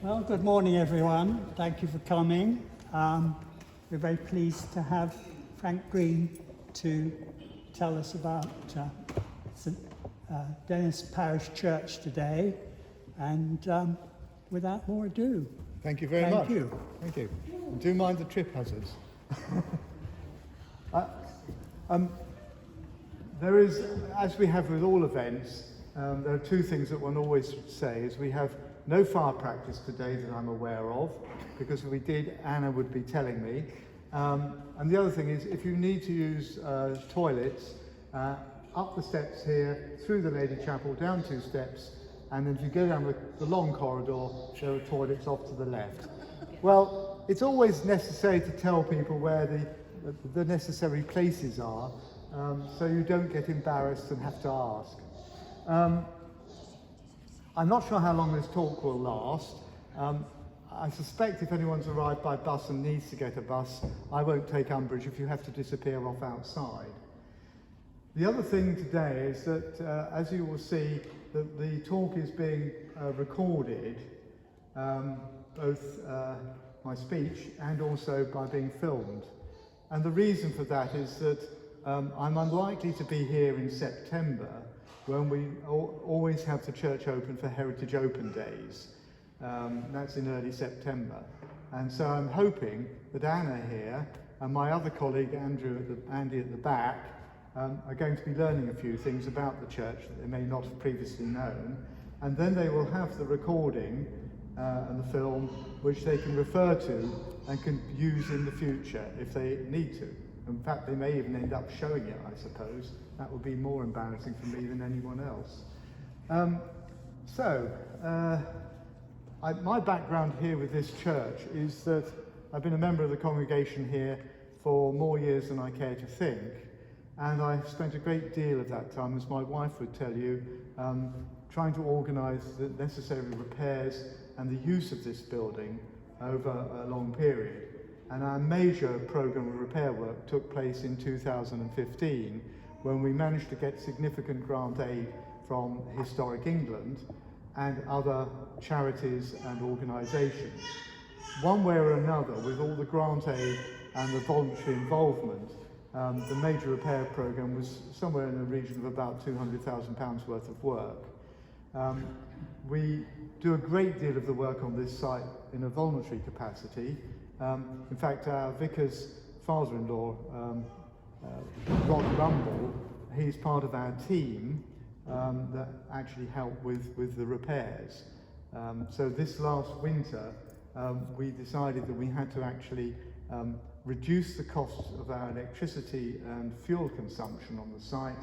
Well, good morning, everyone. Thank you for coming. We're very pleased to have Frank Green to tell us about St Dennis Parish Church today. And without more ado, thank you very much. You. Thank you. And do mind the trip hazards. There is, as we have with all events, there are two things that one always say is we have no fire practice today that I'm aware of, because if we did, Anna would be telling me. And the other thing is, if you need to use toilets, up the steps here, through the Lady Chapel, down 2 steps, and then if you go down the long corridor, there are toilets off to the left. Well, it's always necessary to tell people where the necessary places are, so you don't get embarrassed and have to ask. I'm not sure how long this talk will last. I suspect if anyone's arrived by bus and needs to get a bus, I won't take umbrage if you have to disappear off outside. The other thing today is that, as you will see, the talk is being recorded, both my speech and also by being filmed. And the reason for that is that I'm unlikely to be here in September, when we always have the church open for Heritage Open Days. That's in early September. And so I'm hoping that Anna here and my other colleague Andy at the back are going to be learning a few things about the church that they may not have previously known. And then they will have the recording and the film which they can refer to and can use in the future if they need to. In fact, they may even end up showing it, I suppose. That would be more embarrassing for me than anyone else. My background here with this church is that I've been a member of the congregation here for more years than I care to think, and I've spent a great deal of that time, as my wife would tell you, trying to organise the necessary repairs and the use of this building over a long period. And our major programme of repair work took place in 2015, when we managed to get significant grant aid from Historic England and other charities and organisations. One way or another, with all the grant aid and the voluntary involvement, the major repair programme was somewhere in the region of about £200,000 worth of work. We do a great deal of the work on this site in a voluntary capacity. In fact, our vicar's father-in-law, Rod Rumble, he's part of our team that actually helped with the repairs. So this last winter, we decided that we had to actually reduce the costs of our electricity and fuel consumption on the site,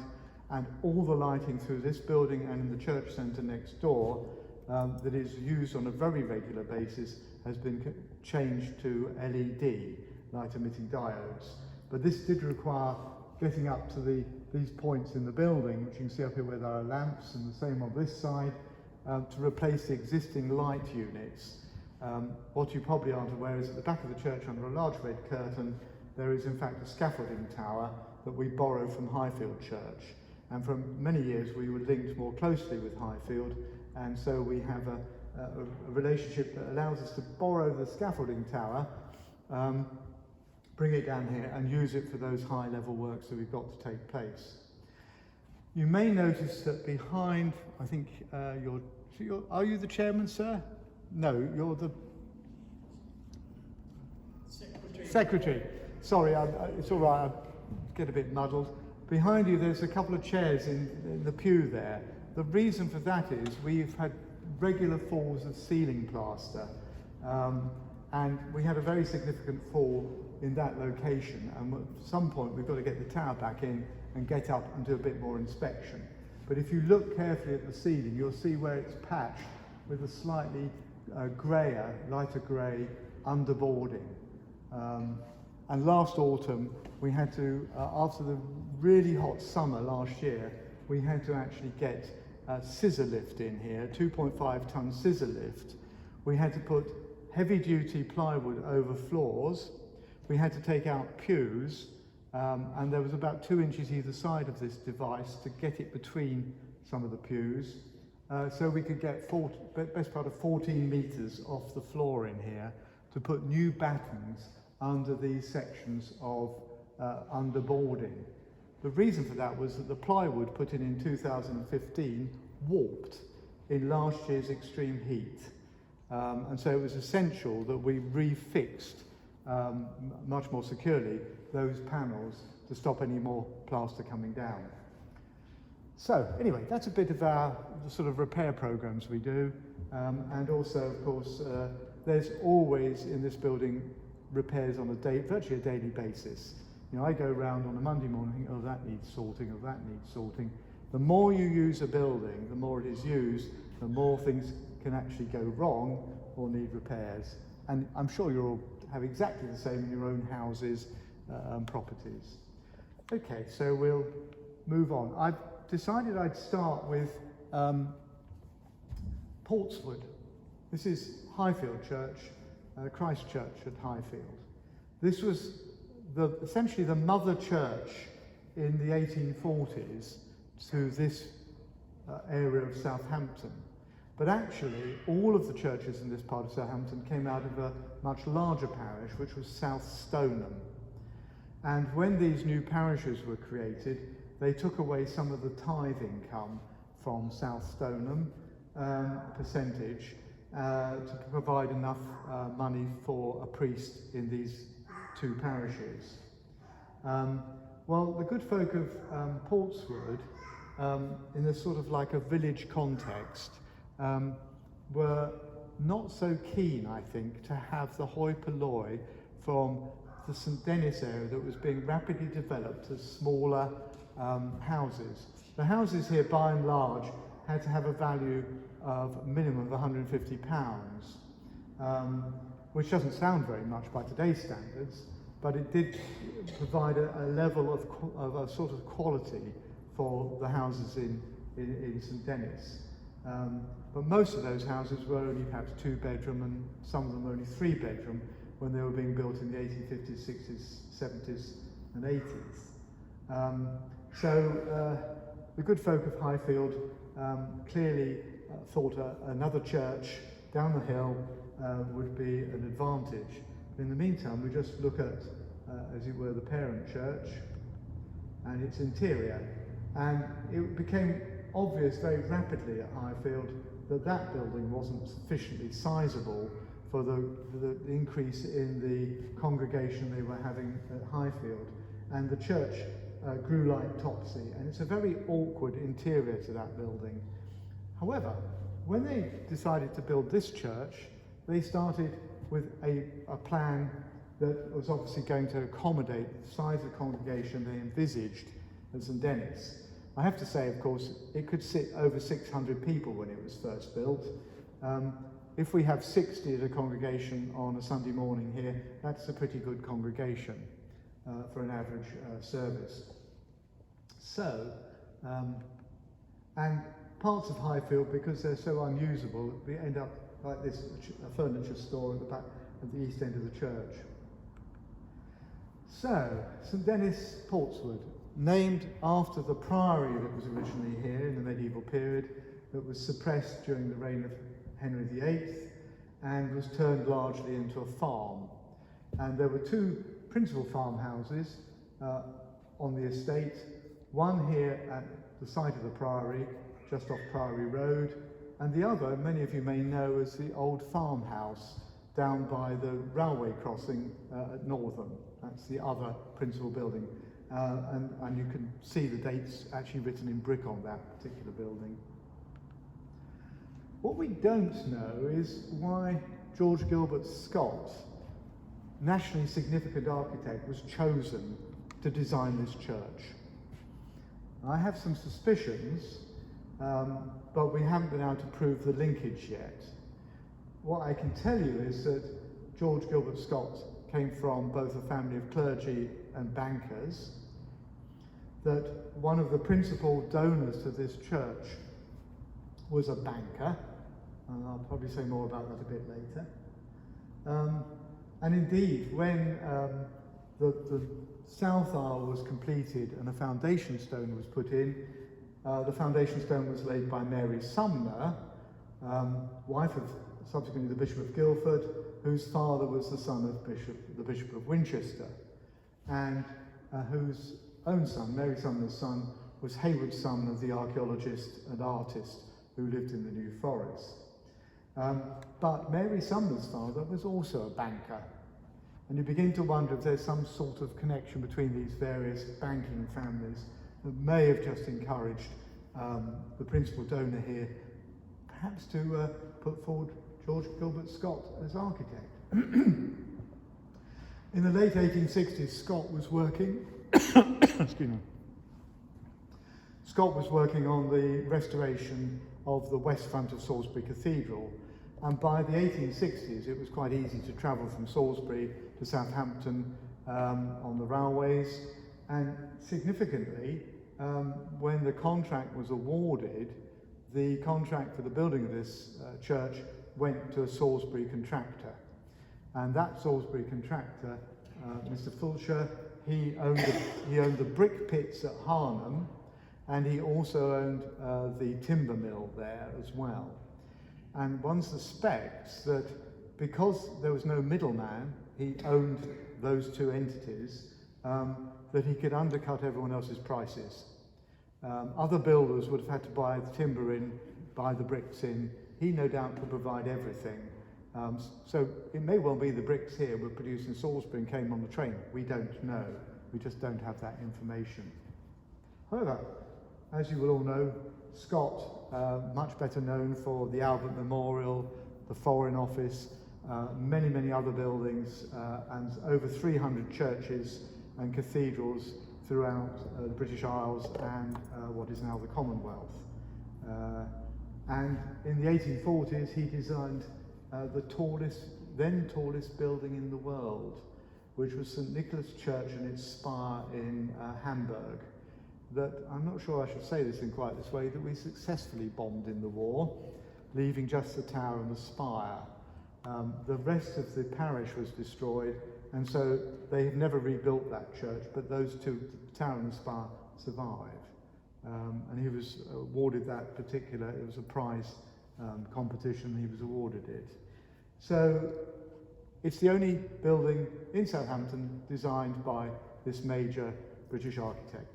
and all the lighting through this building and in the church centre next door that is used on a very regular basis has been changed to LED, light emitting diodes. But this did require getting up to these points in the building, which you can see up here where there are lamps, and the same on this side, to replace the existing light units. What you probably aren't aware is at the back of the church, under a large red curtain, there is in fact a scaffolding tower that we borrowed from Highfield Church. And for many years we were linked more closely with Highfield, and so we have a relationship that allows us to borrow the scaffolding tower, bring it down here and use it for those high level works that we've got to take place. You may notice that behind, I think are you the chairman, sir? No, you're the secretary. Sorry, it's all right, I get a bit muddled. Behind you there's a couple of chairs in the pew there. The reason for that is we've had regular falls of ceiling plaster, and we had a very significant fall in that location, and at some point we've got to get the tower back in and get up and do a bit more inspection. But if you look carefully at the ceiling, you'll see where it's patched with a slightly lighter grey underboarding. And last autumn we had to, after the really hot summer last year, we had to actually get a scissor lift in here, 2.5 ton scissor lift. We had to put heavy duty plywood over floors. We had to take out pews, and there was about 2 inches either side of this device to get it between some of the pews. so we could get best part of 14 metres off the floor in here to put new battens under these sections of underboarding. The reason for that was that the plywood put in 2015 warped in last year's extreme heat. And so it was essential that we refixed much more securely those panels to stop any more plaster coming down. So anyway, that's a bit of the sort of repair programs we do. And also, of course, there's always in this building repairs on virtually a daily basis. You know, I go around on a Monday morning, oh, that needs sorting, oh, that needs sorting. The more you use a building, the more it is used, the more things can actually go wrong or need repairs. And I'm sure you all have exactly the same in your own houses and properties. Okay, so we'll move on. I've decided I'd start with Portswood. This is Highfield Church, Christ Church at Highfield. This was essentially the mother church in the 1840s to this area of Southampton. But actually, all of the churches in this part of Southampton came out of a much larger parish, which was South Stoneham. And when these new parishes were created, they took away some of the tithe income from South Stoneham, percentage, to provide enough money for a priest in these two parishes. Well, the good folk of Portswood, in a sort of like a village context, were not so keen, I think, to have the hoi polloi from the St Denis area that was being rapidly developed as smaller houses. The houses here, by and large, had to have a value of a minimum of £150, which doesn't sound very much by today's standards, but it did provide a level of a sort of quality for the houses in St Denis. But most of those houses were only perhaps 2-bedroom, and some of them were only 3-bedroom when they were being built in the 1850s, 60s, 70s and 80s. So the good folk of Highfield clearly thought another church down the hill would be an advantage. In the meantime, we just look at, as it were, the parent church and its interior. And it became obvious very rapidly at Highfield that that building wasn't sufficiently sizable for the increase in the congregation they were having at Highfield. And the church grew like Topsy, and it's a very awkward interior to that building. However, when they decided to build this church, they started with a plan that was obviously going to accommodate the size of the congregation they envisaged at St Denis. I have to say, of course, it could sit over 600 people when it was first built. If we have 60 at a congregation on a Sunday morning here, that's a pretty good congregation for an average service. So, and parts of Highfield, because they're so unusable, we end up like this, a furniture store at the back at the east end of the church. So, St Denis, Portswood, named after the priory that was originally here in the medieval period, that was suppressed during the reign of Henry VIII and was turned largely into a farm. And there were two principal farmhouses on the estate, one here at the site of the priory, just off Priory Road, and the other, many of you may know, as the old farmhouse down by the railway crossing at Northam. That's the other principal building. And you can see the dates actually written in brick on that particular building. What we don't know is why George Gilbert Scott, nationally significant architect, was chosen to design this church. I have some suspicions, but we haven't been able to prove the linkage yet. What I can tell you is that George Gilbert Scott came from both a family of clergy and bankers, that one of the principal donors to this church was a banker, and I'll probably say more about that a bit later. And indeed, when the south aisle was completed and a foundation stone was put in, the foundation stone was laid by Mary Sumner, wife of subsequently the Bishop of Guildford, whose father was the son of the Bishop of Winchester, and whose own son, Mary Sumner's son, was Hayward Sumner, the archaeologist and artist who lived in the New Forest. But Mary Sumner's father was also a banker, and you begin to wonder if there's some sort of connection between these various banking families that may have just encouraged the principal donor here perhaps to put forward George Gilbert Scott as architect. In the late 1860s, Scott was working excuse me. Scott was working on the restoration of the west front of Salisbury Cathedral, and by the 1860s it was quite easy to travel from Salisbury to Southampton on the railways, and significantly when the contract was awarded, the contract for the building of this church went to a Salisbury contractor, and that Salisbury contractor, Mr. Fulcher, he owned the brick pits at Harnham, and he also owned the timber mill there as well. And one suspects that because there was no middleman, he owned those two entities, that he could undercut everyone else's prices. Other builders would have had to buy the timber in, buy the bricks in. He no doubt could provide everything. So it may well be the bricks here were produced in Salisbury and came on the train. We don't know. We just don't have that information. However, as you will all know, Scott, much better known for the Albert Memorial, the Foreign Office, many, many other buildings, and over 300 churches and cathedrals throughout the British Isles and what is now the Commonwealth. And in the 1840s, he designed the then tallest building in the world, which was St. Nicholas Church and its spire in Hamburg, that, I'm not sure I should say this in quite this way, that we successfully bombed in the war, leaving just the tower and the spire. The rest of the parish was destroyed, and so they have never rebuilt that church, but those two, the tower and the spire, survived. And he was awarded that particular, it was a prize competition, he was awarded it. So it's the only building in Southampton designed by this major British architect.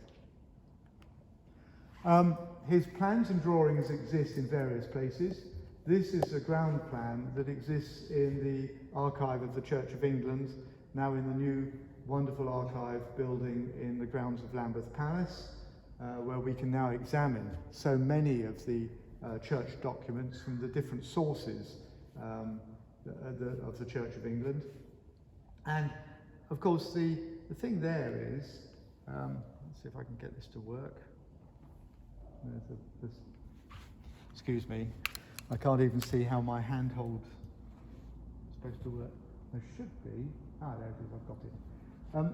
His plans and drawings exist in various places. This is a ground plan that exists in the archive of the Church of England, now in the new wonderful archive building in the grounds of Lambeth Palace, where we can now examine so many of the church documents from the different sources of the Church of England. And of course the thing there is, let's see if I can get this to work. Excuse me, I can't even see how my handhold is supposed to work. There should be. Ah, there it is, I've got it.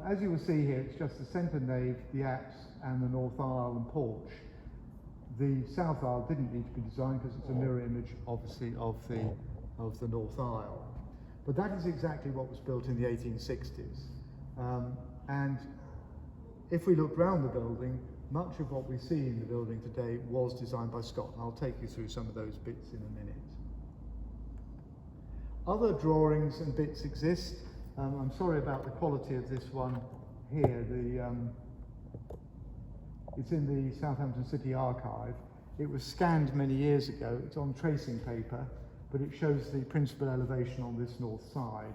As you will see here, it's just the centre nave, the apse, and the north aisle and porch. The south aisle didn't need to be designed because it's a mirror image, obviously, of the north aisle. But that is exactly what was built in the 1860s. And if we look round the building, much of what we see in the building today was designed by Scott, and I'll take you through some of those bits in a minute. Other drawings and bits exist. I'm sorry about the quality of this one here. It's in the Southampton City Archive. It was scanned many years ago. It's on tracing paper, but it shows the principal elevation on this north side.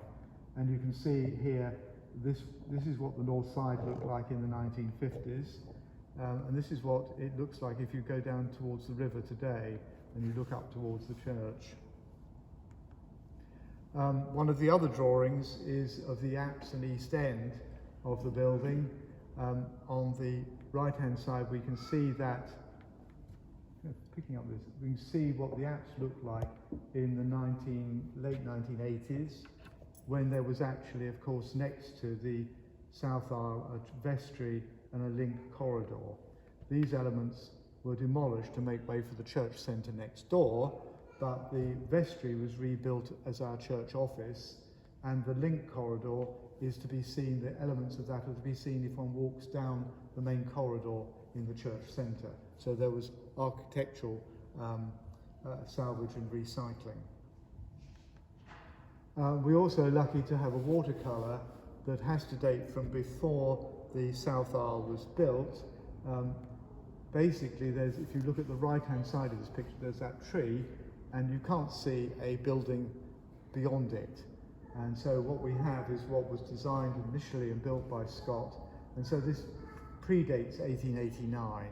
And you can see here, this is what the north side looked like in the 1950s. And this is what it looks like if you go down towards the river today and you look up towards the church. One of the other drawings is of the apse and east end of the building. On the right hand side we can see that, picking up this, we can see what the apse looked like in the late 1980s, when there was actually, of course, next to the south aisle a vestry and a link corridor. These elements were demolished to make way for the church centre next door, but the vestry was rebuilt as our church office, and the link corridor is to be seen, the elements of that are to be seen if one walks down the main corridor in the church centre. So there was architectural salvage and recycling. We're also lucky to have a watercolour that has to date from before the South Aisle was built. Basically, if you look at the right-hand side of this picture, there's that tree, and you can't see a building beyond it. And so what we have is what was designed initially and built by Scott, and so this predates 1889.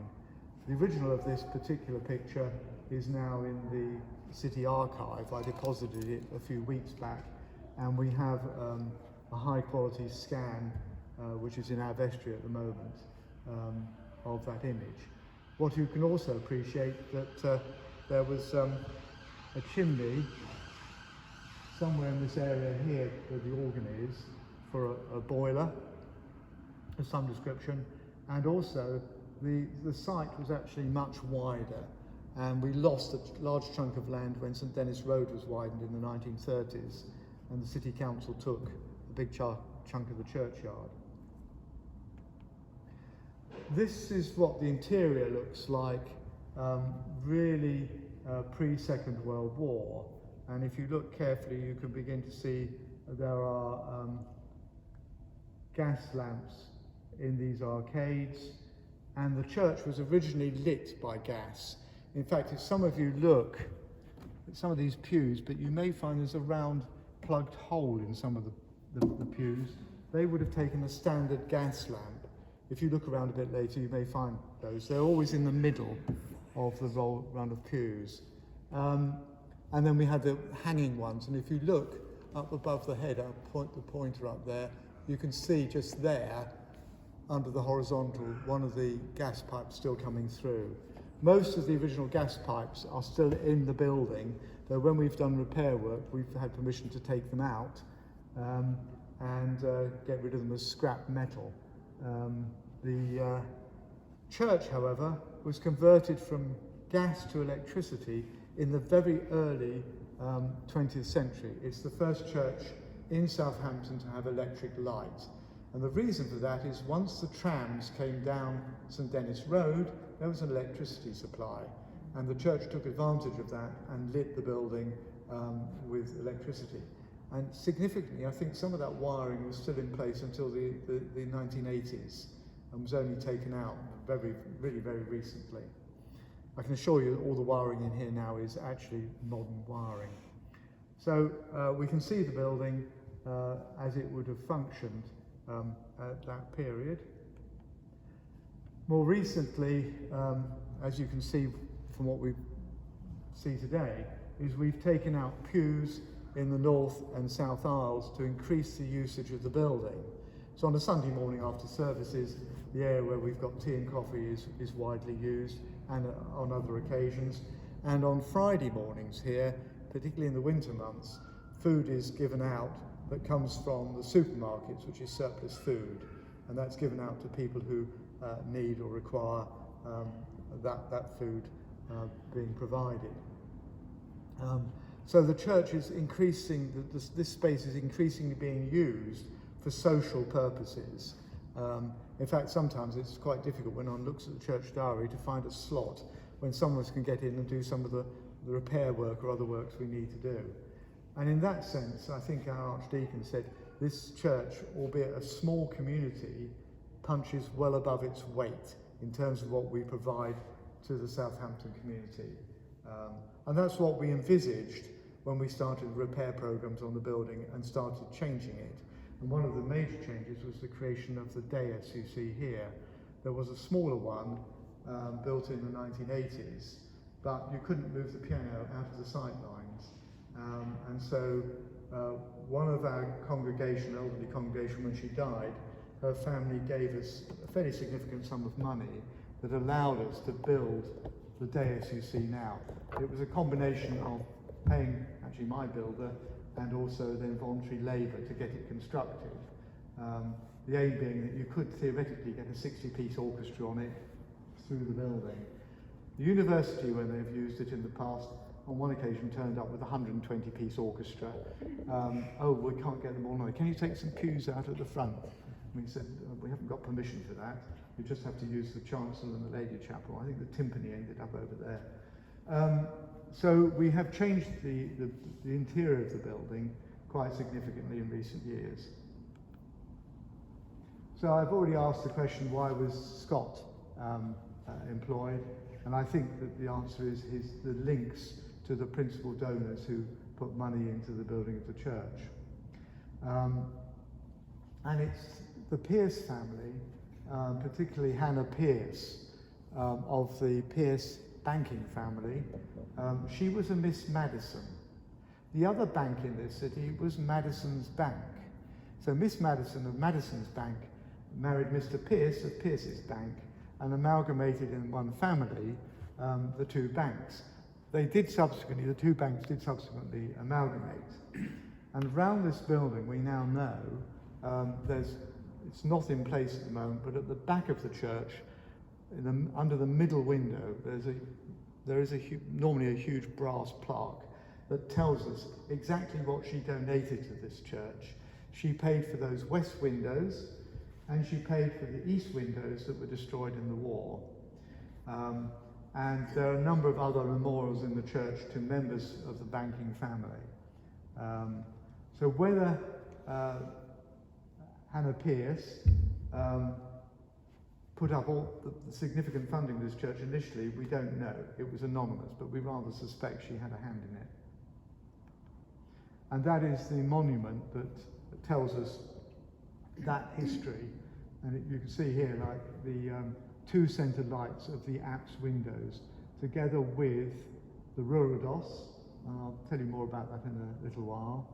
The original of this particular picture is now in the City Archive. I deposited it a few weeks back, and we have a high-quality scan, which is in our vestry at the moment, of that image. What you can also appreciate that there was a chimney somewhere in this area here where the organ is for a boiler of some description, and also the site was actually much wider, and we lost a large chunk of land when St Dennis Road was widened in the 1930s, and the City Council took a big chunk of the churchyard. This is what the interior looks like, really pre-Second World War. And if you look carefully, you can begin to see there are gas lamps in these arcades. And the church was originally lit by gas. In fact, if some of you look at some of these pews, but you may find there's a round plugged hole in some of the pews. They would have taken a standard gas lamp. If you look around a bit later, you may find those. They're always in the middle of the round of pews. And then we have the hanging ones. And if you look up above the head, I'll point the pointer up there, you can see just there, under the horizontal, one of the gas pipes still coming through. Most of the original gas pipes are still in the building, though when we've done repair work, we've had permission to take them out and get rid of them as scrap metal. The church, however, was converted from gas to electricity in the very early 20th century. It's the first church in Southampton to have electric light. And the reason for that is once the trams came down St Dennis Road, there was an electricity supply. And the church took advantage of that and lit the building with electricity. And significantly, I think some of that wiring was still in place until the 1980s and was only taken out really very recently. I can assure you that all the wiring in here now is actually modern wiring. So we can see the building as it would have functioned at that period. More recently, as you can see from what we see today, is we've taken out pews in the north and south aisles to increase the usage of the building. So on a Sunday morning after services, the area where we've got tea and coffee is widely used, and on other occasions. And on Friday mornings here, particularly in the winter months, food is given out that comes from the supermarkets, which is surplus food, and that's given out to people who need or require that food being provided. So the church is increasing, this space is increasingly being used for social purposes. In fact, sometimes it's quite difficult when one looks at the church diary to find a slot when someone can get in and do some of the repair work or other works we need to do. And in that sense, I think our Archdeacon said, this church, albeit a small community, punches well above its weight in terms of what we provide to the Southampton community. And that's what we envisaged when we started repair programs on the building and started changing it. And one of the major changes was the creation of the dais you see here. There was a smaller one built in the 1980s, but you couldn't move the piano out of the sight lines. And so one of our congregation, elderly congregation, when she died, her family gave us a fairly significant sum of money that allowed us to build the dais you see now. It was a combination of paying actually my builder and also then voluntary labour to get it constructed. The aim being that you could theoretically get a 60-piece orchestra on it through the building. The university, when they've used it in the past, on one occasion turned up with a 120-piece orchestra. Oh, we can't get them all night. Can you take some pews out at the front? We said, we haven't got permission for that. You just have to use the chancel and the Lady Chapel. I think the timpani ended up over there. So we have changed the interior of the building quite significantly in recent years. So I've already asked the question, why was Scott employed? And I think that the answer is the links to the principal donors who put money into the building of the church. And it's the Pierce family, particularly Hannah Pierce, of the Pierce banking family. She was a Miss Madison. The other bank in this city was Madison's Bank. So Miss Madison of Madison's Bank married Mr. Pierce of Pierce's Bank and amalgamated in one family the two banks. The two banks did subsequently amalgamate. And around this building, we now know, it's not in place at the moment, but at the back of the church, under the middle window, there is normally a huge brass plaque that tells us exactly what she donated to this church. She paid for those west windows, and she paid for the east windows that were destroyed in the war. And there are a number of other memorials in the church to members of the banking family. So whether Hannah Pierce put up all the significant funding of this church initially, we don't know. It was anonymous, but we rather suspect she had a hand in it. And that is the monument that tells us that history. And you can see here, like, the two centre lights of the apse windows, together with the Reredos. I'll tell you more about that in a little while.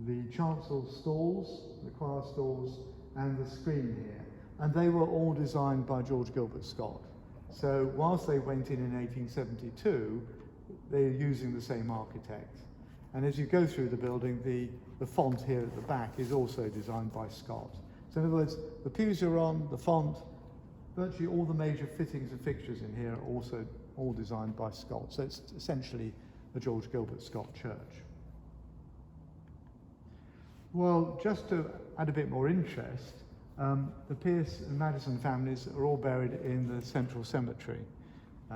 The chancel stalls, the choir stalls, and the screen here. And they were all designed by George Gilbert Scott. So whilst they went in 1872, they're using the same architect. And as you go through the building, the font here at the back is also designed by Scott. So in other words, the pews are on, the font, virtually all the major fittings and fixtures in here are also all designed by Scott. So it's essentially a George Gilbert Scott church. Well, just to add a bit more interest, the Pierce and Madison families are all buried in the Central Cemetery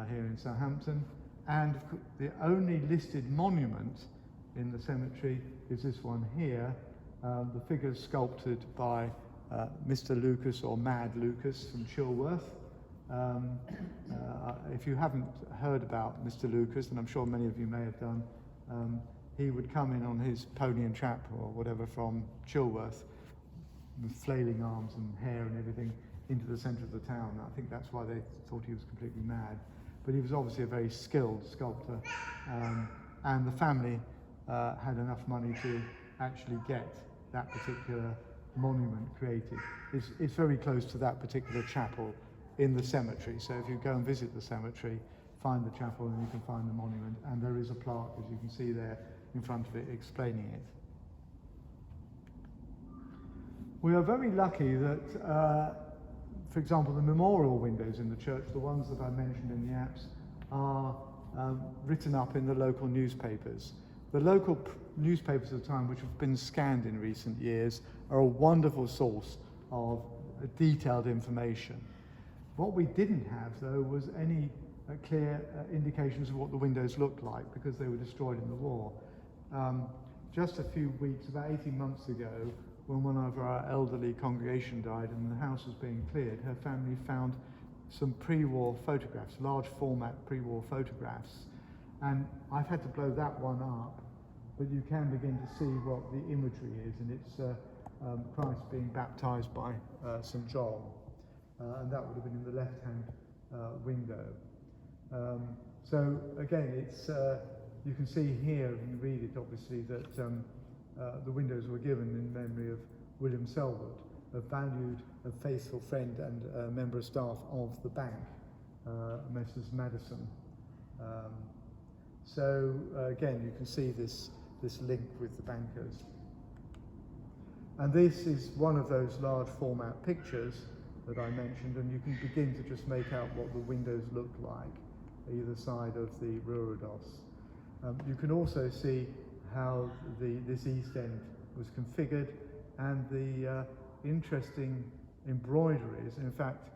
here in Southampton. And the only listed monument in the cemetery is this one here. The figure's sculpted by Mr. Lucas, or Mad Lucas, from Chilworth. If you haven't heard about Mr. Lucas, and I'm sure many of you may have done, he would come in on his pony and trap or whatever from Chilworth, with flailing arms and hair and everything, into the centre of the town. I think that's why they thought he was completely mad. But he was obviously a very skilled sculptor, and the family had enough money to actually get that particular monument created. It's very close to that particular chapel in the cemetery. So if you go and visit the cemetery, find the chapel and you can find the monument. And there is a plaque, as you can see there in front of it, explaining it. We are very lucky that, for example, the memorial windows in the church, the ones that I mentioned in the apse, are written up in the local newspapers. The local newspapers of the time, which have been scanned in recent years, are a wonderful source of detailed information. What we didn't have, though, was any clear indications of what the windows looked like, because they were destroyed in the war. Just a few weeks, about 18 months ago, when one of our elderly congregation died and the house was being cleared, her family found some pre-war photographs, large format pre-war photographs. And I've had to blow that one up, but you can begin to see what the imagery is, and it's Christ being baptized by St. John. And that would have been in the left-hand window. So again, it's you can see here, if you read it, obviously, that the windows were given in memory of William Selwood, a valued, a faithful friend and member of staff of the bank, Messrs. Madison. So again, you can see this link with the bankers. And this is one of those large format pictures that I mentioned, and you can begin to just make out what the windows look like either side of the Reredos. You can also see how this east end was configured, and the interesting embroideries. In fact,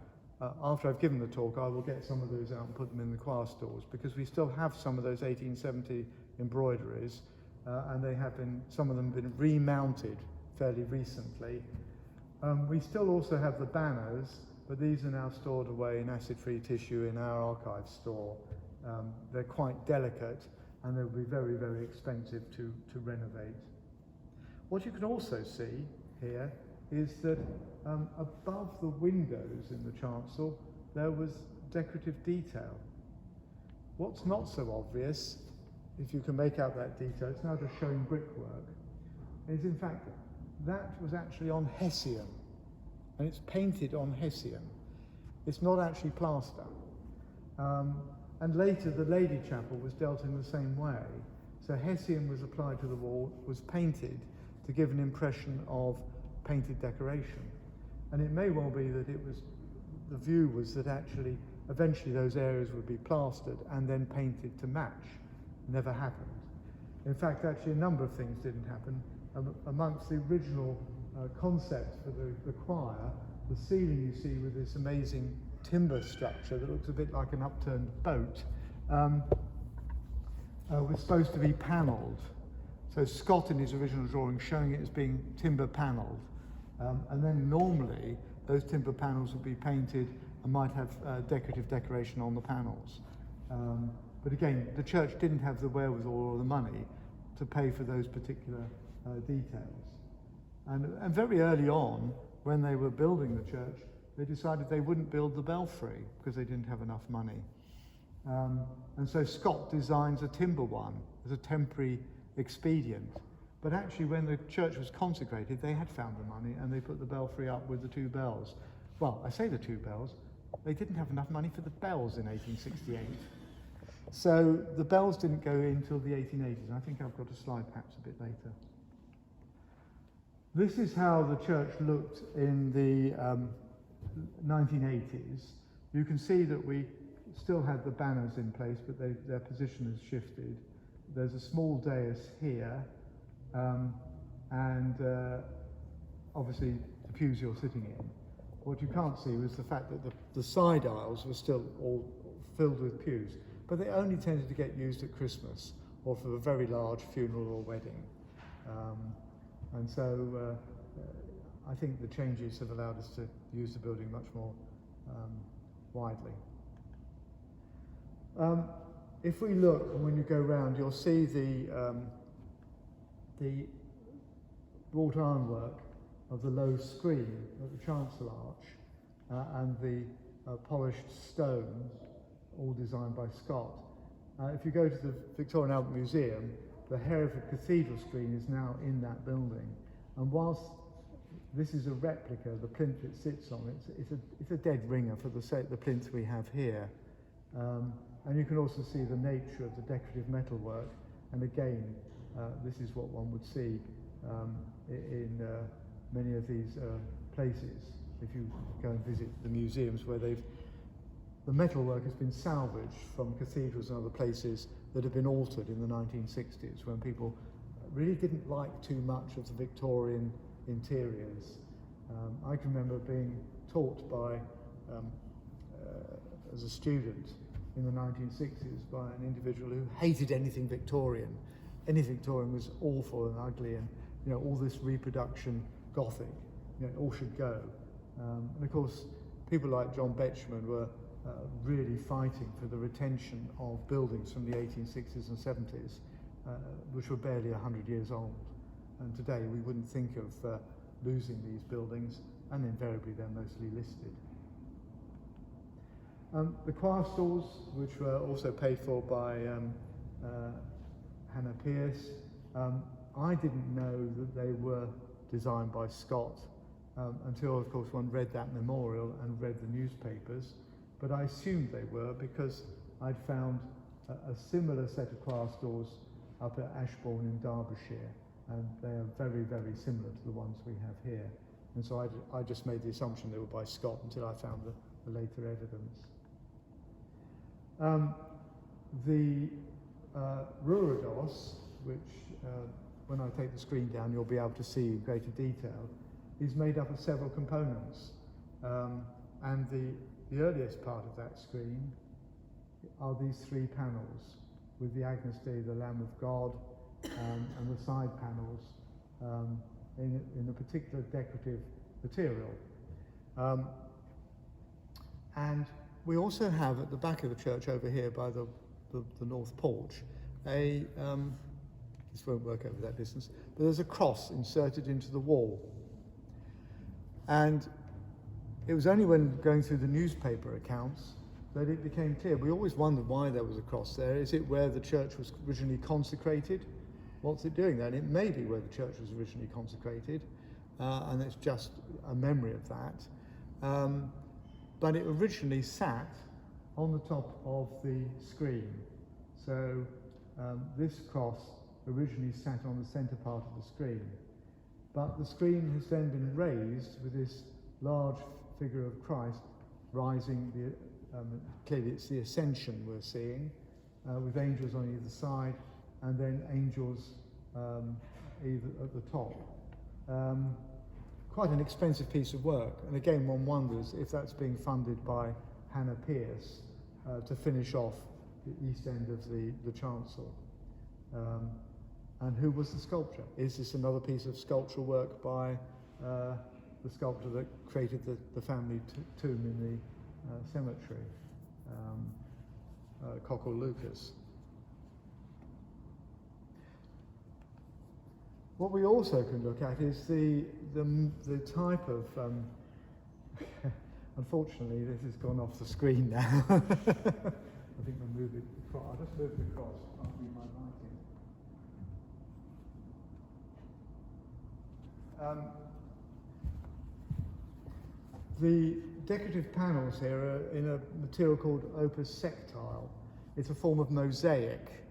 after I've given the talk, I will get some of those out and put them in the choir stalls, because we still have some of those 1870 embroideries, and they have been, some of them have been remounted fairly recently. We still also have the banners, but these are now stored away in acid-free tissue in our archive store. They're quite delicate, and they'll be very, very expensive to renovate. What you can also see here is that above the windows in the chancel there was decorative detail. What's not so obvious, if you can make out that detail, it's now just showing brickwork, is in fact that was actually on hessian, and it's painted on hessian. It's not actually plaster. And later the Lady Chapel was dealt in the same way. So hessian was applied to the wall, was painted to give an impression of painted decoration. And it may well be that it was, the view was that actually eventually those areas would be plastered and then painted to match. Never happened. In fact, actually a number of things didn't happen. Amongst the original concepts for the choir, the ceiling you see with this amazing timber structure that looks a bit like an upturned boat was supposed to be panelled. So Scott in his original drawing showing it as being timber panelled. And then normally those timber panels would be painted and might have decorative decoration on the panels. But again, the church didn't have the wherewithal or the money to pay for those particular details. And very early on, when they were building the church, they decided they wouldn't build the belfry because they didn't have enough money. And so Scott designs a timber one as a temporary expedient. But actually when the church was consecrated, they had found the money and they put the belfry up with the two bells. Well, I say the two bells, they didn't have enough money for the bells in 1868. So the bells didn't go in until the 1880s. I think I've got a slide perhaps a bit later. This is how the church looked in the 1980s. You can see that we still had the banners in place, but their position has shifted. There's a small dais here, and obviously the pews you're sitting in. What you can't see was the fact that the side aisles were still all filled with pews, but they only tended to get used at Christmas or for a very large funeral or wedding. And so I think the changes have allowed us to use the building much more widely. If we look, and when you go round, you'll see the wrought ironwork of the low screen at the chancel arch and the polished stones, all designed by Scott. If you go to the Victoria and Albert Museum, the Hereford Cathedral screen is now in that building. And whilst this is a replica, the plinth it sits on, it's a dead ringer for the plinth we have here. And you can also see the nature of the decorative metalwork. And again, this is what one would see in many of these places. If you go and visit the museums where the metalwork has been salvaged from cathedrals and other places that have been altered in the 1960s, when people really didn't like too much of the Victorian interiors. I can remember being taught by, as a student in the 1960s, by an individual who hated anything Victorian. Anything Victorian was awful and ugly, and all this reproduction Gothic, it all should go. And of course, people like John Betjeman were really fighting for the retention of buildings from the 1860s and 70s, which were barely 100 years old. And today we wouldn't think of losing these buildings, and invariably they're mostly listed. The choir stalls, which were also paid for by Hannah Pierce, I didn't know that they were designed by Scott until, of course, one read that memorial and read the newspapers. But I assumed they were because I'd found a similar set of choir stalls up at Ashbourne in Derbyshire, and they are very, very similar to the ones we have here. And so I just made the assumption they were by Scott until I found the later evidence. The Ruredos, which when I take the screen down you'll be able to see in greater detail, is made up of several components. And the earliest part of that screen are these three panels with the Agnus Dei, the Lamb of God, and the side panels in a particular decorative material. And we also have at the back of the church over here by the north porch this won't work over that distance, but there's a cross inserted into the wall. And it was only when going through the newspaper accounts that it became clear. We always wondered why there was a cross there. Is it where the church was originally consecrated? What's it doing there? And it may be where the church was originally consecrated, and it's just a memory of that. But it originally sat on the top of the screen. So this cross originally sat on the centre part of the screen. But the screen has then been raised with this large figure of Christ rising. Clearly it's the Ascension we're seeing, with angels on either side, and then angels either at the top. Quite an expensive piece of work, and again one wonders if that's being funded by Hannah Pierce to finish off the east end of the chancel. And who was the sculptor? Is this another piece of sculptural work by the sculptor that created the family tomb in the cemetery, Cockle Lucas? What we also can look at is the type of, unfortunately this has gone off the screen now. I think we'll move it across. I'll just move it across, can't read my writing. The decorative panels here are in a material called opus sectile. It's a form of mosaic.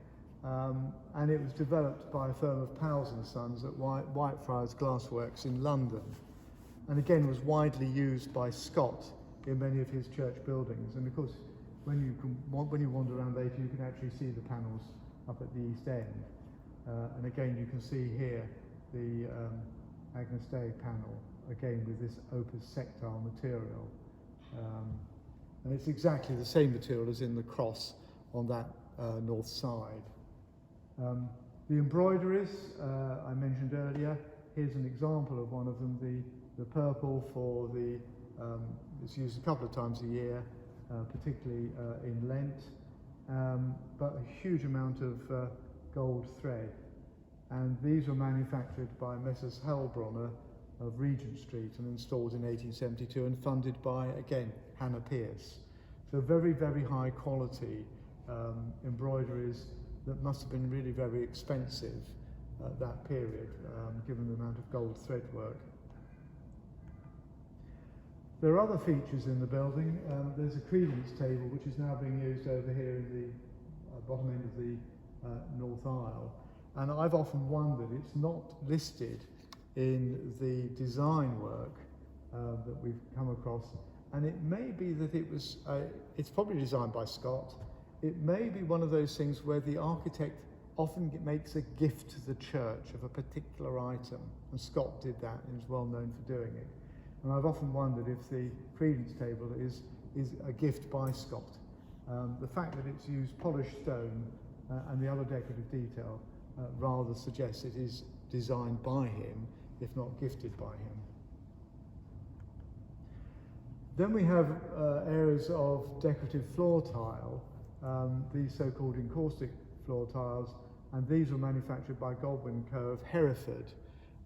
And it was developed by a firm of Powles and Sons at Whitefriars Glassworks in London, and again was widely used by Scott in many of his church buildings. And of course, when you wander around later, you can actually see the panels up at the east end. And again, you can see here the Agnus Dei panel, again with this opus sectile material. And it's exactly the same material as in the cross on that north side. The embroideries I mentioned earlier. Here's an example of one of them, the purple for the, it's used a couple of times a year, particularly in Lent, but a huge amount of gold thread. And these were manufactured by Messrs. Hellbronner of Regent Street and installed in 1872 and funded by, again, Hannah Pierce. So very, very high quality embroideries that must have been really very expensive at that period, given the amount of gold thread work. There are other features in the building. There's a credence table which is now being used over here in the bottom end of the north aisle. And I've often wondered, it's not listed in the design work that we've come across. And it may be that it's probably designed by Scott. It may be one of those things where the architect often makes a gift to the church of a particular item, and Scott did that and is well known for doing it. And I've often wondered if the credence table is a gift by Scott. The fact that it's used polished stone and the other decorative detail rather suggests it is designed by him, if not gifted by him. Then we have areas of decorative floor tile, these so-called encaustic floor tiles, and these were manufactured by Godwin Co. of Hereford,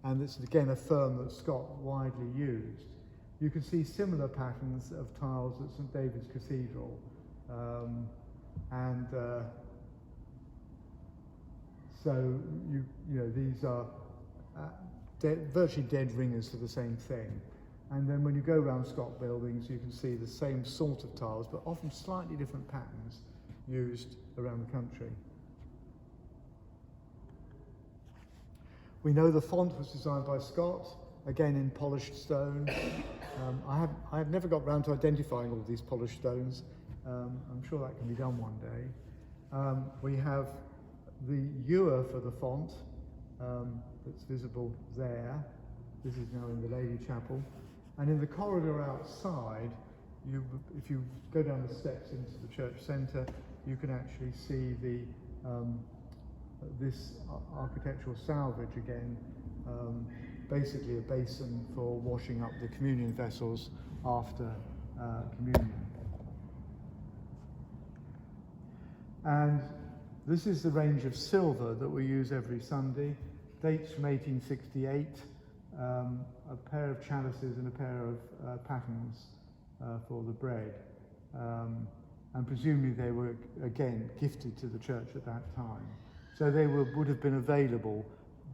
and it's again a firm that Scott widely used. You can see similar patterns of tiles at St David's Cathedral, so you know these are virtually dead ringers for the same thing. And then when you go around Scott buildings, you can see the same sort of tiles, but often slightly different patterns used around the country. We know the font was designed by Scott, again in polished stone. I have never got round to identifying all these polished stones. I'm sure that can be done one day. We have the ewer for the font that's visible there. This is now in the Lady Chapel. And in the corridor outside, if you go down the steps into the church centre, you can actually see this architectural salvage again, basically a basin for washing up the communion vessels after communion. And this is the range of silver that we use every Sunday, dates from 1868, a pair of chalices and a pair of patens for the bread. And presumably they were, again, gifted to the church at that time. So they would have been available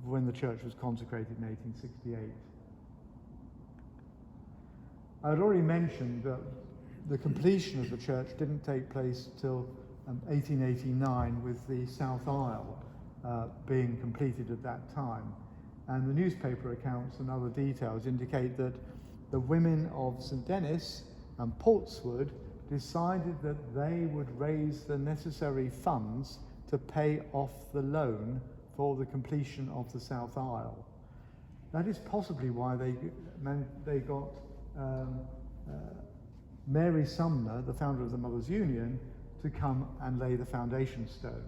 when the church was consecrated in 1868. I had already mentioned that the completion of the church didn't take place till 1889, with the south aisle being completed at that time. And the newspaper accounts and other details indicate that the women of St Denis and Portswood decided that they would raise the necessary funds to pay off the loan for the completion of the south aisle. That is possibly why they got Mary Sumner, the founder of the Mothers' Union, to come and lay the foundation stone.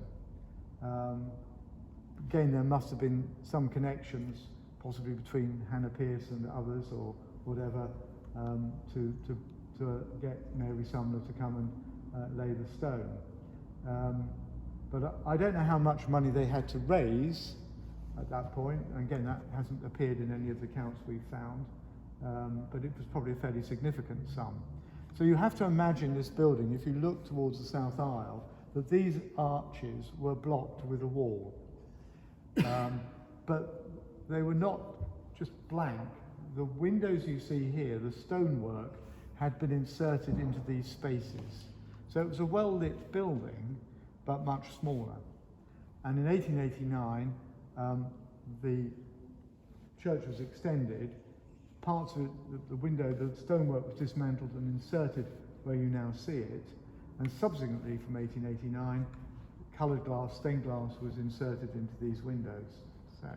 Again, there must have been some connections, possibly between Hannah Pierce and others or whatever, to get Mary Sumner to come and lay the stone. But I don't know how much money they had to raise at that point. And again, that hasn't appeared in any of the accounts we've found, but it was probably a fairly significant sum. So you have to imagine this building, if you look towards the south aisle, that these arches were blocked with a wall. But they were not just blank. The windows you see here, the stonework, had been inserted into these spaces. So it was a well-lit building, but much smaller. And in 1889, the church was extended. Parts of the window, the stonework was dismantled and inserted where you now see it. And subsequently, from 1889, coloured glass, stained glass, was inserted into these windows. So,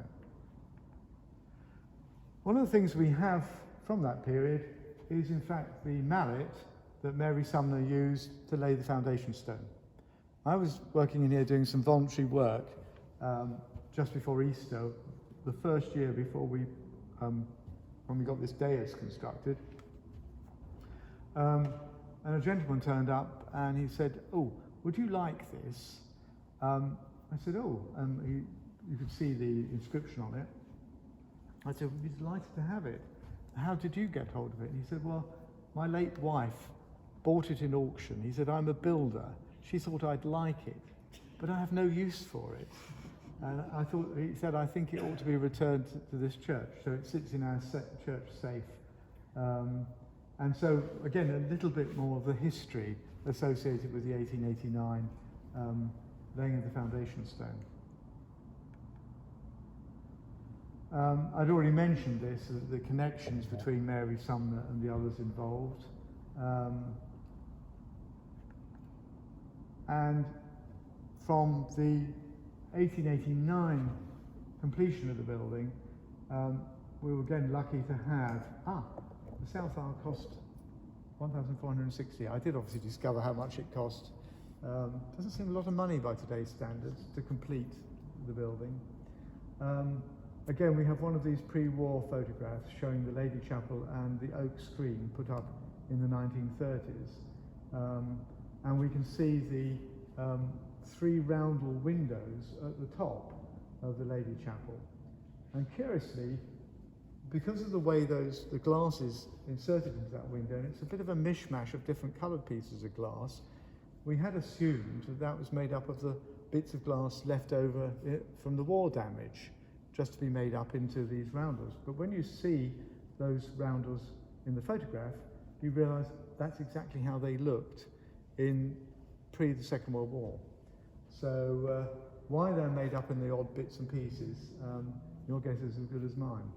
one of the things we have from that period is, in fact, the mallet that Mary Sumner used to lay the foundation stone. I was working in here doing some voluntary work just before Easter, the first year before when we got this dais constructed. And a gentleman turned up and he said, "Oh, would you like this?" I said, "Oh," and you could see the inscription on it. I said, "We'd be delighted to have it. How did you get hold of it?" And he said, "Well, my late wife bought it in auction." He said, "I'm a builder. She thought I'd like it, but I have no use for it." And he said, "I think it ought to be returned to this church." So it sits in our church safe. And so, again, a little bit more of the history associated with the 1889 laying of the foundation stone. I'd already mentioned this, the connections between Mary Sumner and the others involved. And from the 1889 completion of the building, we were again lucky to have, the south aisle cost $1,460. I did obviously discover how much it cost. Doesn't seem a lot of money by today's standards to complete the building. Again, we have one of these pre-war photographs showing the Lady Chapel and the oak screen put up in the 1930s. And we can see the 3 roundel windows at the top of the Lady Chapel. And curiously, because of the way the glass is inserted into that window, and it's a bit of a mishmash of different coloured pieces of glass, we had assumed that was made up of the bits of glass left over from the war damage, just to be made up into these roundels. But when you see those roundels in the photograph, you realise that's exactly how they looked in the Second World War. So why they're made up in the odd bits and pieces, your guess is as good as mine.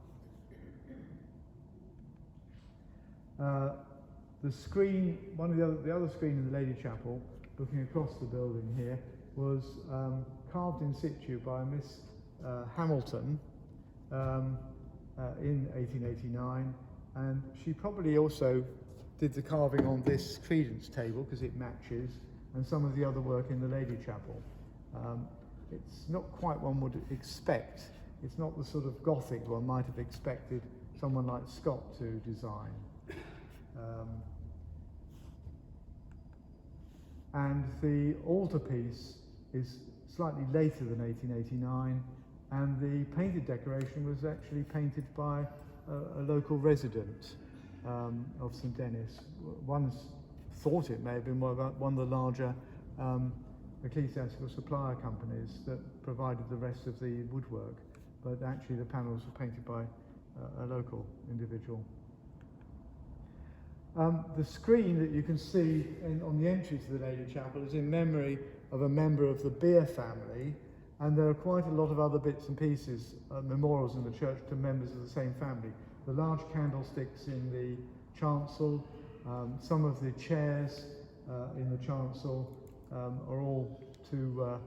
The screen, the other screen in the Lady Chapel, looking across the building here, was carved in situ by Miss Hamilton in 1889, And she probably also did the carving on this credence table because it matches, and some of the other work in the Lady Chapel. It's not quite one would expect. It's not the sort of Gothic one might have expected someone like Scott to design. And the altarpiece is slightly later than 1889, and the painted decoration was actually painted by a local resident of St Denis. One thought it may have been one of the larger ecclesiastical supplier companies that provided the rest of the woodwork, but actually the panels were painted by a local individual. The screen that you can see on the entry to the Lady Chapel is in memory of a member of the Beer family, and there are quite a lot of other bits and pieces, memorials in the church to members of the same family. The large candlesticks in the chancel, some of the chairs in the chancel are all to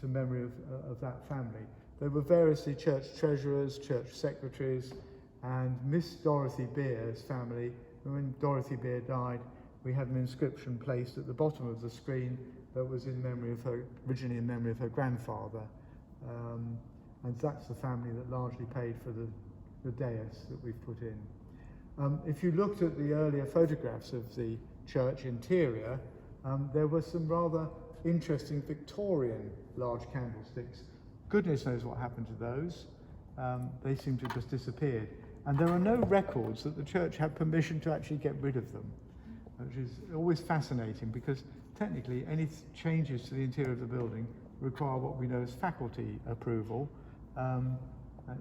memory of that family. There were variously church treasurers, church secretaries, and Miss Dorothy Beer's family. When Dorothy Beer died, we had an inscription placed at the bottom of the screen that was in memory of her, originally in memory of her grandfather. And that's the family that largely paid for the dais that we've put in. If you looked at the earlier photographs of the church interior, there were some rather interesting Victorian large candlesticks. Goodness knows what happened to those. They seem to have just disappeared. And there are no records that the church had permission to actually get rid of them, which is always fascinating because technically any changes to the interior of the building require what we know as faculty approval. And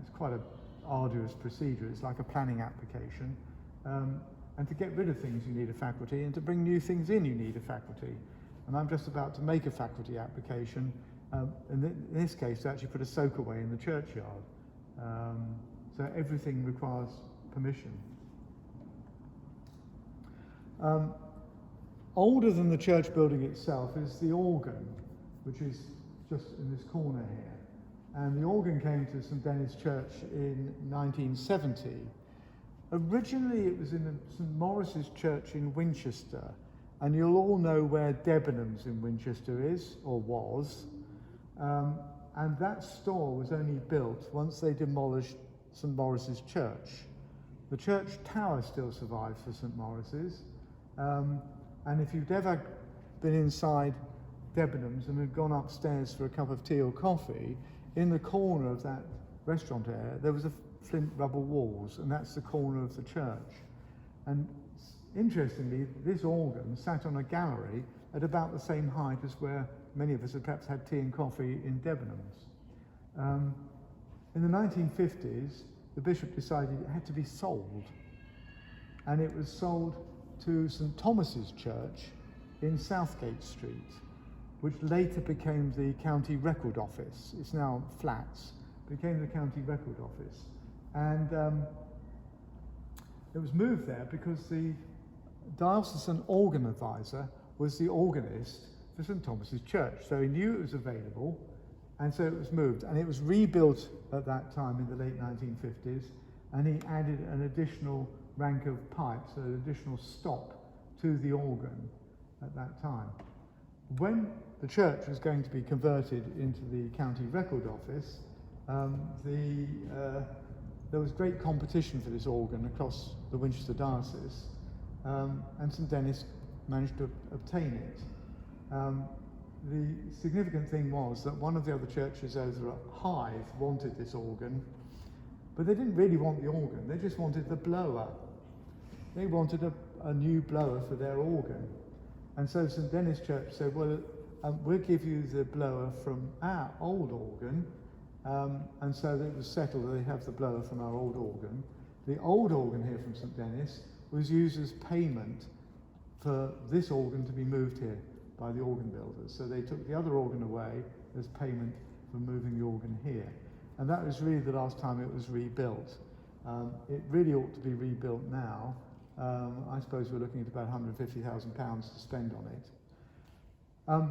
it's quite an arduous procedure. It's like a planning application. And to get rid of things, you need a faculty, and to bring new things in, you need a faculty. And I'm just about to make a faculty application, in this case, to actually put a soakaway in the churchyard. So everything requires permission. Older than the church building itself is the organ, which is just in this corner here. And the organ came to St Denis Church in 1970. Originally it was in St Maurice's Church in Winchester, and you'll all know where Debenhams in Winchester is, or was. And that store was only built once they demolished St Maurice's Church. The church tower still survives for St Maurice's, and if you've ever been inside Debenhams and have gone upstairs for a cup of tea or coffee, in the corner of that restaurant area there was a flint rubble walls, and that's the corner of the church. And interestingly, this organ sat on a gallery at about the same height as where many of us had perhaps had tea and coffee in Debenhams. In the 1950s, the bishop decided it had to be sold, and it was sold to St Thomas's Church in Southgate Street, which later became the County Record Office. It's now flats, became the County Record Office. And it was moved there because the diocesan organ advisor was the organist for St Thomas's Church, so he knew it was available, and so it was moved. And it was rebuilt at that time in the late 1950s, and he added an additional rank of pipes, so an additional stop to the organ at that time. When the church was going to be converted into the County Record Office, there was great competition for this organ across the Winchester diocese, and St Denis managed to obtain it. The significant thing was that one of the other churches over at Hythe wanted this organ, but they didn't really want the organ, they just wanted the blower. They wanted a new blower for their organ. And so St Denis Church said, well, we'll give you the blower from our old organ, and so it was settled that they have the blower from our old organ. The old organ here from St Denis was used as payment for this organ to be moved here by the organ builders. So they took the other organ away as payment for moving the organ here. And that was really the last time it was rebuilt. It really ought to be rebuilt now. I suppose we're looking at about £150,000 to spend on it.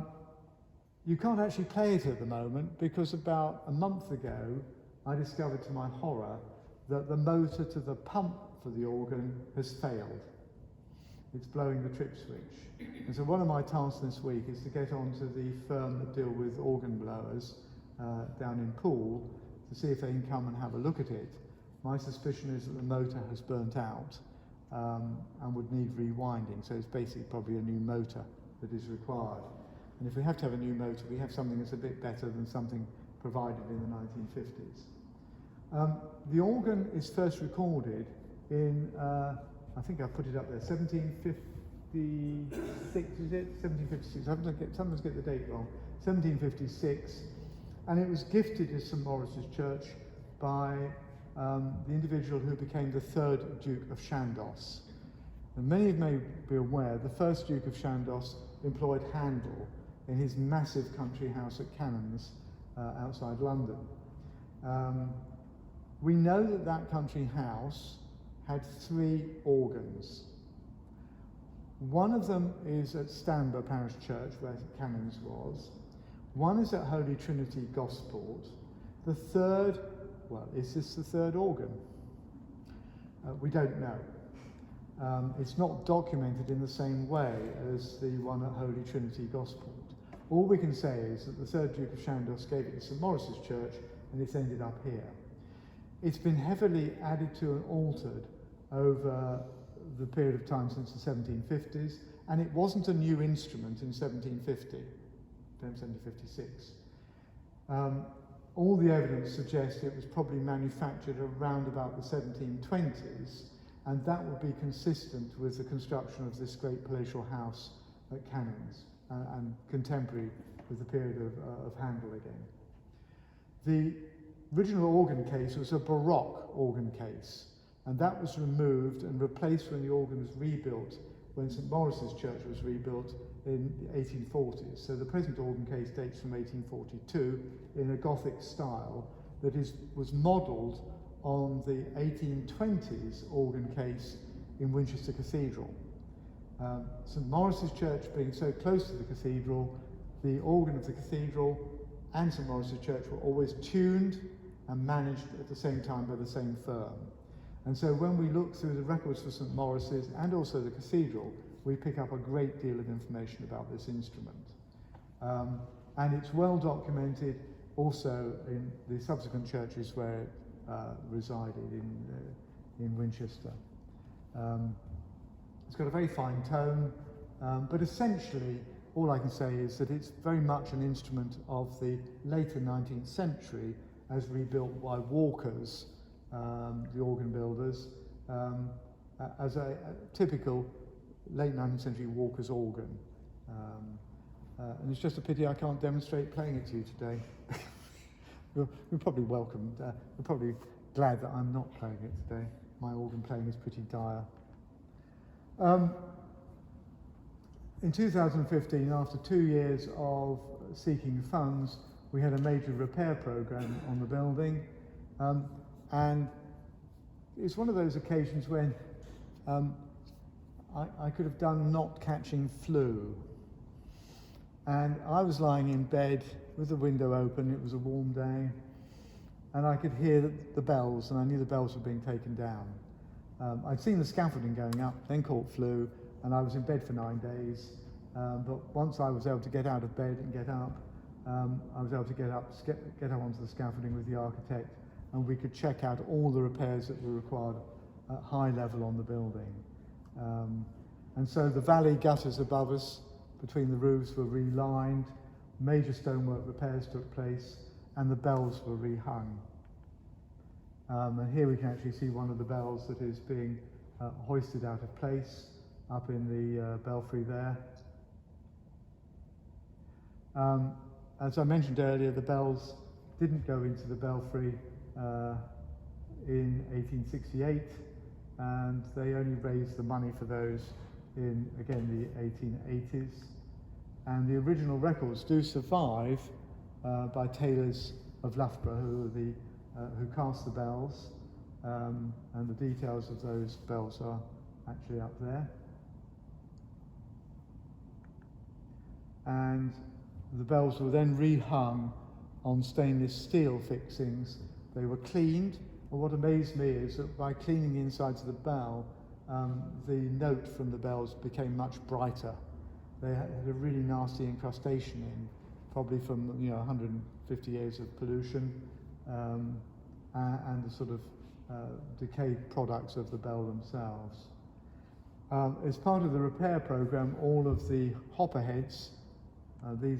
You can't actually play it at the moment because about a month ago I discovered to my horror that the motor to the pump for the organ has failed. It's blowing the trip switch. And so one of my tasks this week is to get on to the firm that deal with organ blowers down in Poole to see if they can come and have a look at it. My suspicion is that the motor has burnt out and would need rewinding, so it's basically probably a new motor that is required. And if we have to have a new motor, we have something that's a bit better than something provided in the 1950s. The organ is first recorded in, I think I put it up there, 1756, is it? 1756, I sometimes get the date wrong. 1756, and it was gifted to St Maurice's Church by the individual who became the third Duke of Chandos. And many of you may be aware, the first Duke of Chandos employed Handel in his massive country house at Cannons outside London. We know that that country house had 3 organs. One of them is at Stanborough Parish Church, where Cannons was. One is at Holy Trinity Gosport. The third, well, is this the third organ? We don't know. It's not documented in the same way as the one at Holy Trinity Gosport. All we can say is that the third Duke of Chandos gave it to St Maurice's Church, and it's ended up here. It's been heavily added to and altered over the period of time since the 1750s, and it wasn't a new instrument in 1750, 1756. All the evidence suggests it was probably manufactured around about the 1720s, and that would be consistent with the construction of this great palatial house at Cannons, and contemporary with the period of Handel again. The original organ case was a Baroque organ case, and that was removed and replaced when the organ was rebuilt, when St Maurice's Church was rebuilt in the 1840s. So the present organ case dates from 1842 in a Gothic style that was modelled on the 1820s organ case in Winchester Cathedral. St Maurice's Church being so close to the cathedral, the organ of the cathedral and St Maurice's Church were always tuned and managed at the same time by the same firm. And so when we look through the records for St Maurice's and also the cathedral, we pick up a great deal of information about this instrument. And it's well documented also in the subsequent churches where it resided in Winchester. It's got a very fine tone, but essentially all I can say is that it's very much an instrument of the later 19th century as rebuilt by Walkers, the organ builders, as a typical late 19th century Walker's organ. And it's just a pity I can't demonstrate playing it to you today. You're probably welcomed. You're probably glad that I'm not playing it today. My organ playing is pretty dire. In 2015, after 2 years of seeking funds, we had a major repair program on the building, and it's one of those occasions when I could have done not catching flu. And I was lying in bed with the window open, it was a warm day, and I could hear the bells, and I knew the bells were being taken down. I'd seen the scaffolding going up, then caught flu, and I was in bed for 9 days. But once I was able to get out of bed and get up, I was able to get up onto the scaffolding with the architect, and we could check out all the repairs that were required at high level on the building. And so the valley gutters above us, between the roofs, were relined, major stonework repairs took place, and the bells were rehung. And here we can actually see one of the bells that is being hoisted out of place up in the belfry there. As I mentioned earlier, the bells didn't go into the belfry in 1868, and they only raised the money for those in, again, the 1880s. And the original records do survive by tailors of Loughborough, who cast the bells, and the details of those bells are actually up there. And the bells were then rehung on stainless steel fixings. They were cleaned Well, what amazed me is that by cleaning the insides of the bell, the note from the bells became much brighter. They had a really nasty incrustation in, probably from 150 years of pollution and the sort of decayed products of the bell themselves. As part of the repair program, all of the hopper heads, the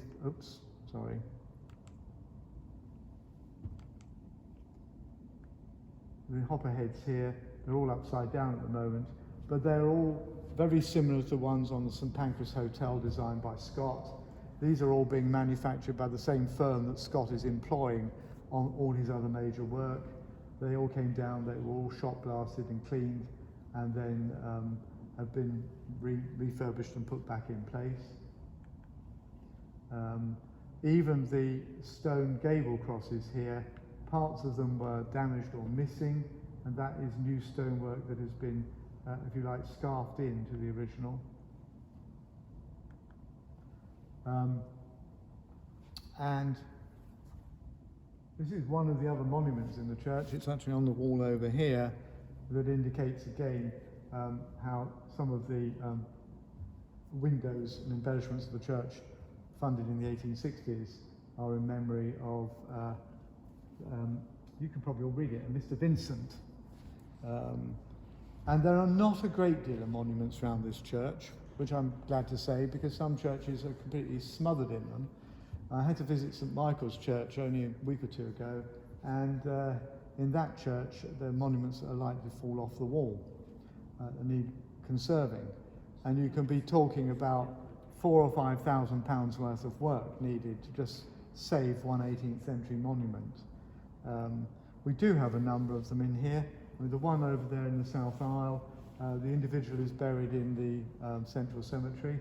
hopper heads here, they're all upside down at the moment, but they're all very similar to ones on the St Pancras Hotel designed by Scott. These are all being manufactured by the same firm that Scott is employing on all his other major work. They all came down, they were all shot blasted and cleaned, and then have been refurbished and put back in place. Even the stone gable crosses here, parts of them were damaged or missing, and that is new stonework that has been, if you like, scarfed into the original. And this is one of the other monuments in the church. It's actually on the wall over here that indicates again how some of the windows and embellishments of the church funded in the 1860s are in memory of, you can probably all read it, Mr. Vincent. And there are not a great deal of monuments around this church, which I'm glad to say, because some churches are completely smothered in them. I had to visit St Michael's Church only a week or two ago, and in that church the monuments are likely to fall off the wall and need conserving. And you can be talking about £4,000 or £5,000 worth of work needed to just save one 18th century monument. We do have a number of them in here. I mean, the one over there in the south aisle, the individual is buried in the central cemetery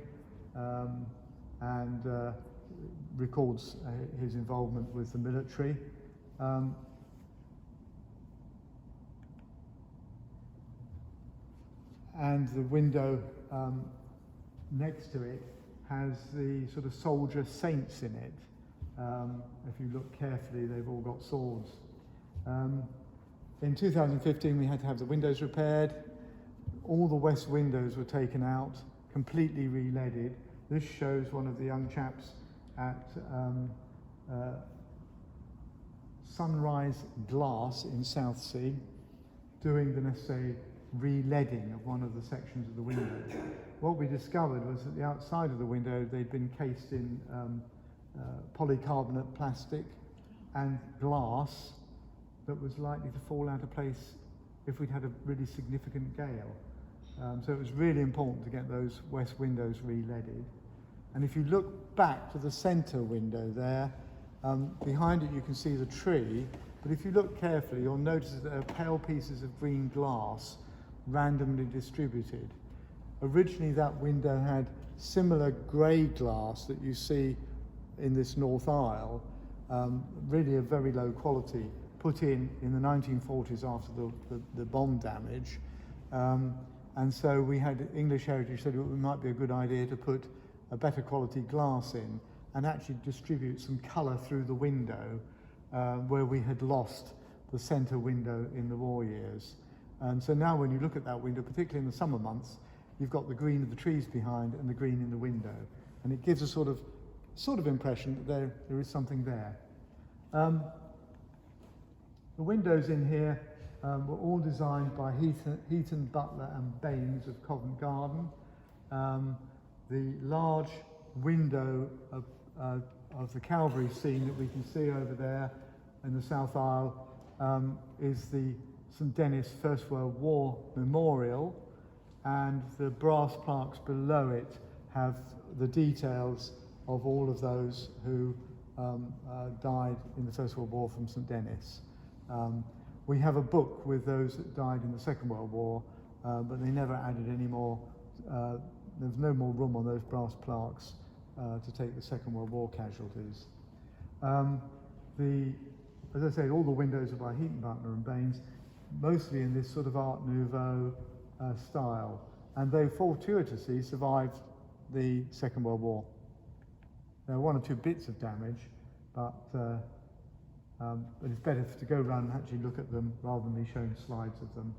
and records his involvement with the military. And the window next to it has the sort of soldier saints in it. If you look carefully, they've all got swords. In 2015, we had to have the windows repaired. All the west windows were taken out, completely re-leaded. This shows one of the young chaps at Sunrise Glass in Southsea doing the necessary re-leading of one of the sections of the window. What we discovered was that the outside of the window, they'd been cased in polycarbonate plastic and glass that was likely to fall out of place if we'd had a really significant gale. So it was really important to get those west windows re-leaded. And if you look back to the centre window there, behind it you can see the tree, but if you look carefully you'll notice that there are pale pieces of green glass randomly distributed. Originally that window had similar grey glass that you see in this north aisle, really of very low quality, put in the 1940s after the bomb damage. And so we had English Heritage said it might be a good idea to put a better quality glass in and actually distribute some colour through the window where we had lost the centre window in the war years. And so now when you look at that window, particularly in the summer months, you've got the green of the trees behind and the green in the window. And it gives a sort of impression that there is something there. The windows in here were all designed by Heaton, Butler and Baines of Covent Garden. The large window of the Calvary scene that we can see over there in the south aisle is the St Denis First World War Memorial, and the brass plaques below it have the details of all of those who died in the First World War from St Denis. We have a book with those that died in the Second World War, but they never added any more. There's no more room on those brass plaques to take the Second World War casualties. As I said, all the windows are by Heaton, Butler and Baines, mostly in this sort of Art Nouveau style, and they fortuitously survived the Second World War. There are one or two bits of damage, but But it's better to go around and actually look at them rather than me showing slides of them.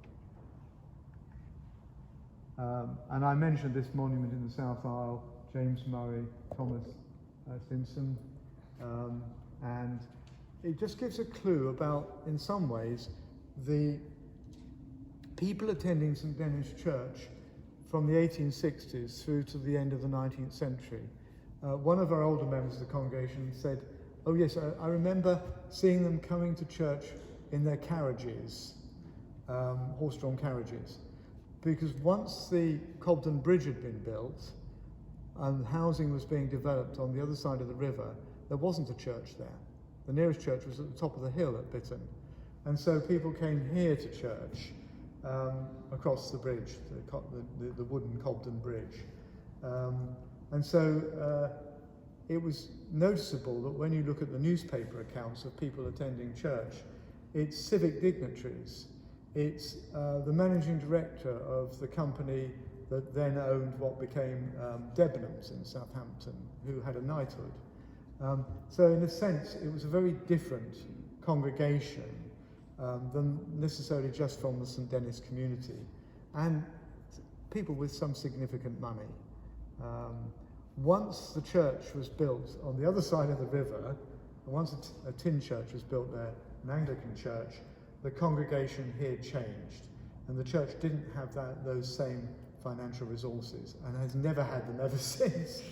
And I mentioned this monument in the South Aisle, James Murray, Thomas Simpson, and it just gives a clue about, in some ways, the people attending St Dennis Church from the 1860s through to the end of the 19th century. One of our older members of the congregation said, "Oh yes, I remember seeing them coming to church in their carriages, horse-drawn carriages, because once the Cobden Bridge had been built and housing was being developed on the other side of the river, there wasn't a church there. The nearest church was at the top of the hill at Bitton. And so people came here to church across the bridge, the wooden Cobden Bridge. And so it was noticeable that when you look at the newspaper accounts of people attending church, it's civic dignitaries. It's the managing director of the company that then owned what became Debenhams in Southampton, who had a knighthood. So in a sense, it was a very different congregation than necessarily just from the St Dennis community, and people with some significant money. Once the church was built on the other side of the river, and once a tin church was built there, an Anglican church, the congregation here changed, and the church didn't have those same financial resources, and has never had them ever since.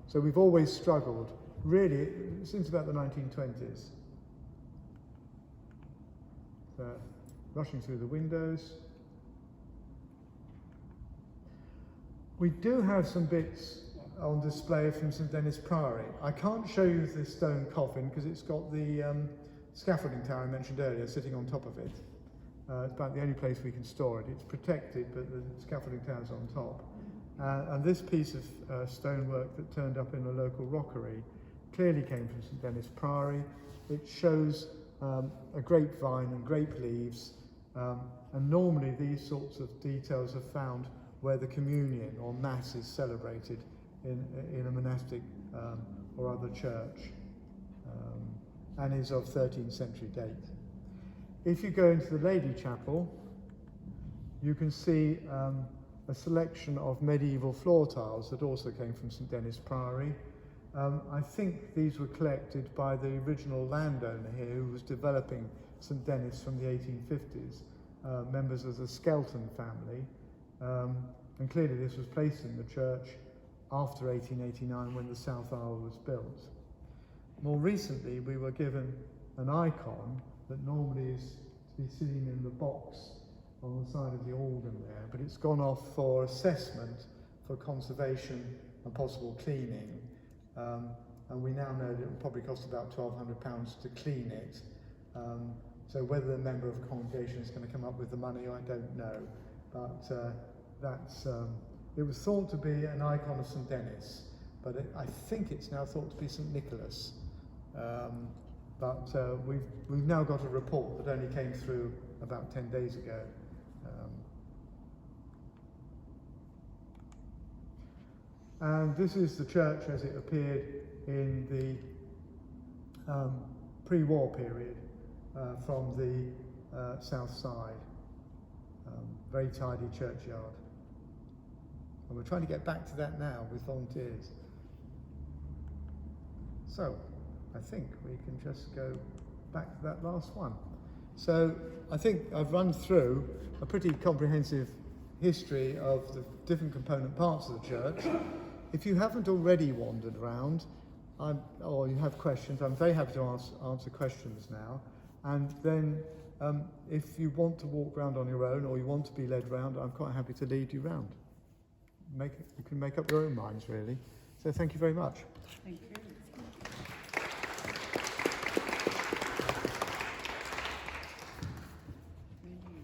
So we've always struggled, really, since about the 1920s. Rushing through the windows. We do have some bits on display from St Dennis Priory. I can't show you the stone coffin because it's got the scaffolding tower I mentioned earlier sitting on top of it. It's about the only place we can store it. It's protected, but the scaffolding tower's on top. And this piece of stonework that turned up in a local rockery clearly came from St Dennis Priory. It shows a grapevine and grape leaves, and normally these sorts of details are found where the communion or mass is celebrated in a monastic or other church, and is of 13th century date. If you go into the Lady Chapel, you can see a selection of medieval floor tiles that also came from St Dennis Priory. I think these were collected by the original landowner here who was developing St Dennis from the 1850s, members of the Skelton family. And clearly this was placed in the church after 1889 when the South Aisle was built. More recently we were given an icon that normally is to be sitting in the box on the side of the organ there, but it's gone off for assessment for conservation and possible cleaning. And we now know that it will probably cost about £1,200 to clean it. So whether the member of the congregation is going to come up with the money, I don't know. But it was thought to be an icon of St Dennis, but I think it's now thought to be St Nicholas. But we've now got a report that only came through about 10 days ago. And this is the church as it appeared in the pre-war period from the south side. Very tidy churchyard. And we're trying to get back to that now with volunteers. So I think we can just go back to that last one. So I think I've run through a pretty comprehensive history of the different component parts of the church. If you haven't already wandered around, or you have questions, I'm very happy to answer questions now. And then if you want to walk around on your own or you want to be led around, I'm quite happy to lead you around. You can make up your own minds, really. So thank you very much. Thank you.